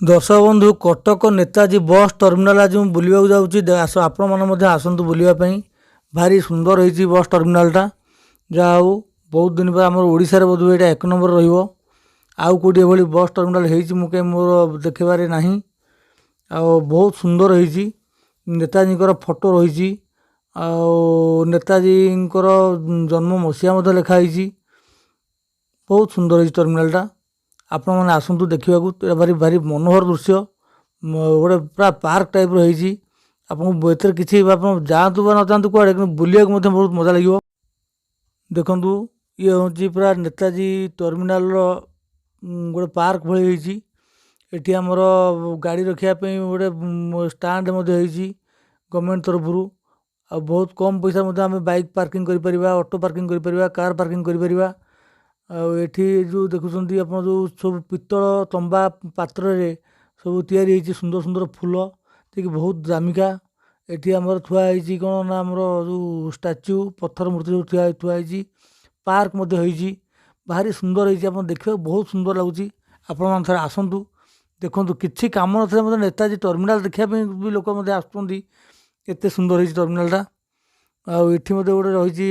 दर्शक बंधु कटक नेताजी बस टर्मिनाल आज मुझे बुलवाक जाऊँगी आस आपण मैंने आसतु बुलापाई भारी सुंदर होती बस टर्मिनालटा जहाँ बहुत दिन पर आम ओडार बोध ये एक नंबर रहा कौटी एभली बस टर्मिनाल हो कहीं मोर देखार ना आ बहुत सुंदर होती नेताजी फोटो रही नेताजी जन्म मसीहा लिखाई बहुत सुंदर होती टर्मिनालटा आपण मैंने आसतु देखा भारी भारी मनोहर दृश्य गोटे पूरा पार्क टाइप रही आपको एथर किसी जातु बा न जातु कड़े कि बुलाक बहुत मजा लगे। देखु ये हूँ पूरा नेताजी टर्मिनाल गोटे पार्क भाई एटी आमर गाड़ी रखापी गोटे स्टाण्ड गवर्नमेंट तरफ आ बहुत कम पैसा आम बाइक पार्किंग कर ऑटो पार्किंग कर कार पार्किंग कर एठी जो देखुं आप जो सब पितल तंबा पात्र सब या सुंदर सुंदर फूल जी बहुत दामिका एटी आमर थुआई कौन ना आमर जो स्टाच्यू पत्थर मूर्ति जो थुआई पार्क होती भारी सुंदर होती देखा बहुत सुंदर लगुच आपण थे आसतु देखु किसी कम ना नेताजी टर्मिनाल देखापी भी लोक आसुँच सुंदर हो टर्मिनालटा आठी गोटे रही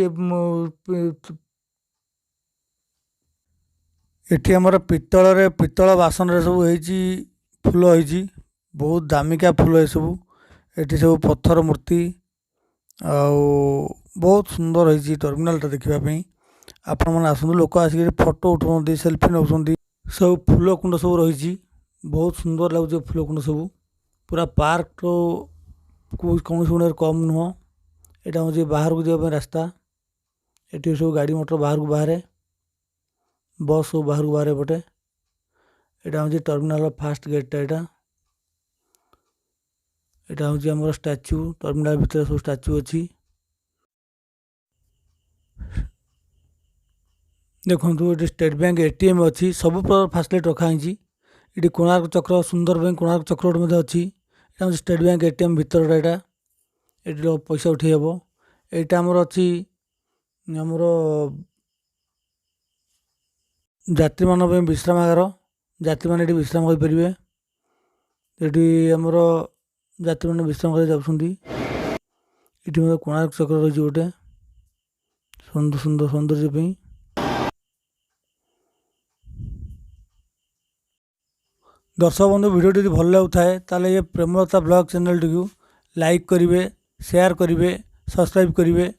एटी आमर पितल बासन सब होती फूल होती बहुत दामिका फूल ये सब एटी सब पत्थर मूर्ति बहुत सुंदर होती टर्मिनालटा देखापी आपण मैंने आसतु लोक आसिक फोटो उठाऊँ सेल्फी नौ सब फूल कुंड सब रही बहुत सुंदर लगुच फूल कुंड सब पूरा पार्क कौन गुण कम नुह यहाँ हूँ बाहर को जावाई रास्ता ये सब गाड़ी मोटर बाहर को बाहर बस सब बाहर को बाहर पटे यहाँ हूँ टर्मिनाल फास्ट गेटा यहाँ हूँ आम स्टाच्यू टर्मिनाल भितर सब स्टाच्यू अच्छी देखो ये स्टेट बैंक एटीएम अच्छी सब प्रकार फैसिलिटी रखाई ये कोणार्क चक्र सुंदर बैंक कोणार्क चक्र गोटे अच्छी यहाँ स्टेट बैंक एटीएम भितर यहाँ ये पैसा उठे हे यहाँ आमर अच्छी आमर यात्री मान विश्रामागार यात्री मैंने विश्राम करें ये आमर यात्री मैंने विश्राम कर जाऊँगी ये कोणार्क चक्र रही गोटे सुंदर सुंदर सौंदर्य दर्शक बंधु भिडियोटी यदि भल लगुए ताले ये Premlata blog channel T like करेंगे शेयर करेंगे सब्सक्राइब करेंगे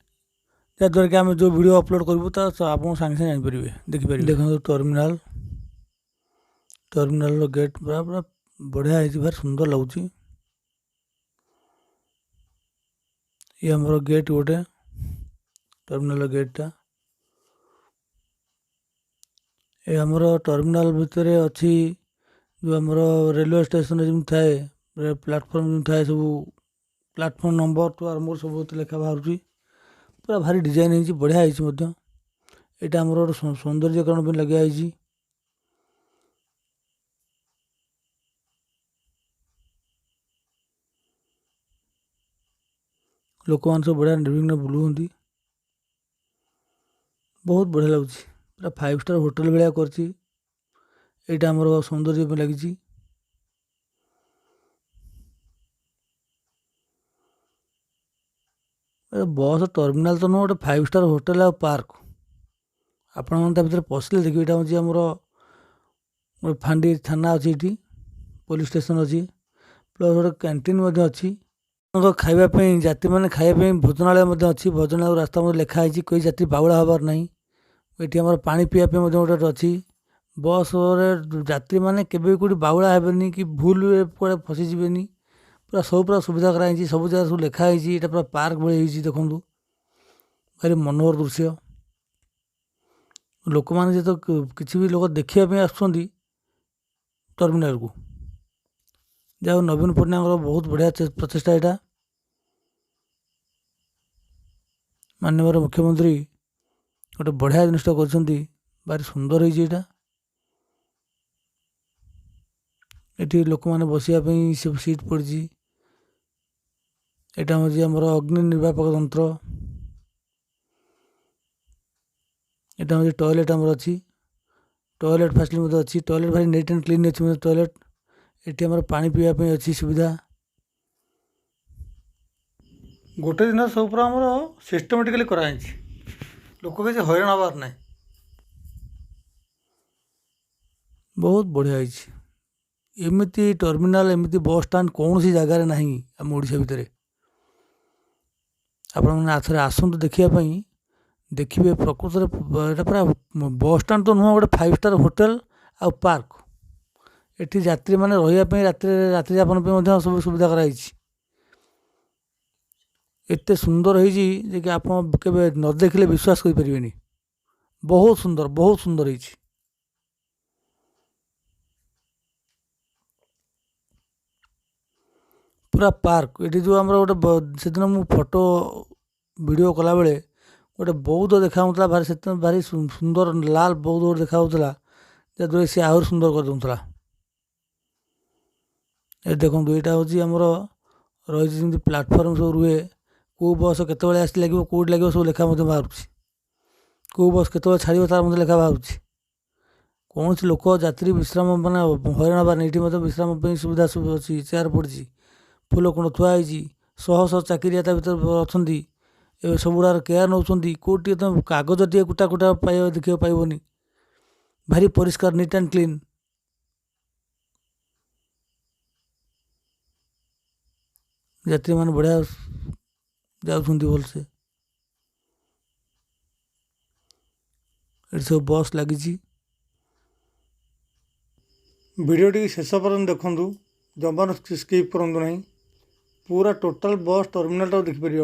जहाँद्वारा कि आम जो वीडियो अपलोड करूँ तो आप सागे सागे जानीपर देखिपारे देखो टर्मिनाल टर्मिनाल गेट पूरा पूरा बढ़िया है भारी सुंदर लगुच ये आम गेट गोटे टर्मिनाल गेटा ये आमर टर्मिनाल भितर अच्छी जो आमर रेलवे स्टेशन जमी थाए प्लाटफर्म जमी थाए सब प्लाटफर्म नंबर तो आरंभ सब लेखा बाहर पूरा भारी डिजाइन है बढ़िया है यहाँ आमर गोटे सौंदर्यकरण लगे लोक मान सब बढ़िया निर्विघ्न बुलूँ बहुत बढ़िया लगुच पूरा 5 स्टार होटेल भाया कर आमर सौंदर्य लगी बस टर्मिनाल तो नुह गोटे 5 स्टार होटेल आ पार्क आपण मैंने भर पशिले देखिए यहाँ हूँ आमर गोटे फांडी थाना अच्छी ये पुलिस स्टेशन अच्छी प्लस गोटे कैंटीन अच्छी खावाई यात्री मैंने खावाई भोजनालय अच्छी भोजनालय रास्ता लिखाई कोई यात्री बाउला हबार ना ये आम पा पीवाई गोटे अच्छी बस यात्री मैंने केवे कौटी बाउला हेबेनि कि भूल कड़े फसीजे पूरा सब पूरा सुविधा कराई सब जगह सब लिखाई यहाँ पूरा पार्क भाई देखूँ भारी मनोहर दृश्य लोक मैंने जो किसी भी लोक देखापी आसुँच टर्मिनाल को जहाँ नवीन पट्टनायक बहुत बढ़िया प्रचेषा यहाँ माननीय मुख्यमंत्री गोटे बढ़िया जिनटा कर भारी सुंदर होता ये लोक मैंने बसापी सब सीट पड़ी यहाँ हूँ आमर अग्नि निर्वापक तंत्र यहाँ हूँ टॉयलेट आमर अच्छी टॉयलेट फैसिलिटी अच्छी टॉयलेट भारी नीट एंड क्लीन अच्छी टॉयलेट एटी आमर पानी पीवाई अच्छी सुविधा। गोटे दिन सब पूरा आमर सिस्टमेटिकली कराई लोक किसी हईराण हबार ना। बहुत बढ़िया एमती टर्मिनाल एमती बस स्टाण्ड कौन सी जगार ना आम ओडिशा भितर। आपण मैंने आथरे आसतु देखापी देखिए प्रकृत में पूरा बस स्टाण्ड तो नुह गोटे 5 स्टार होटेल आ पार्क। एटी यात्री मैंने रही रात्रि यापन सब सुविधा कराई। एते सुंदर है कि आप न देखिले विश्वास करें। बहुत सुंदर है। पूरा पार्क ये जो आम गोटे से दिन मुझे फोटो वीडियो कला बेले गोटे बौद्ध देखा भारी से भारी सुंदर लाल बौद्ध गोटे देखा जहाँद्वारा सी आहरी सुंदर कर दूसरा। ये देखो यहाँ हूँ आमर रही प्लाटफर्म सब रुहे कौ बस केतवे आस लगे कौट लगे सब लेखा बाहर कौ बस केत छाड़ तार मध्य लेखा बाहर। कौन सी लोक यात्री विश्राम मैंने हईराण हबार नहीं। विश्राम सुविधा सब अच्छी चेयर पड़ी फूल कुंड थुआई शह शह चाकरिया भर अच्छा सब गुड़ा केयर नौ कौटी तुम कागज टे कुटा कुटा पाइब देखा पाइबनी। भारी परिष्कार नीट एंड क्लीन। यात्री मैंने बढ़िया जाऊँ भलसे ये सब बस लगी। वीडियो टी शेष पर्यटन देखूँ जमा स्किप करूँ ना पूरा टोटाल बस टर्मिनाल देखिपर।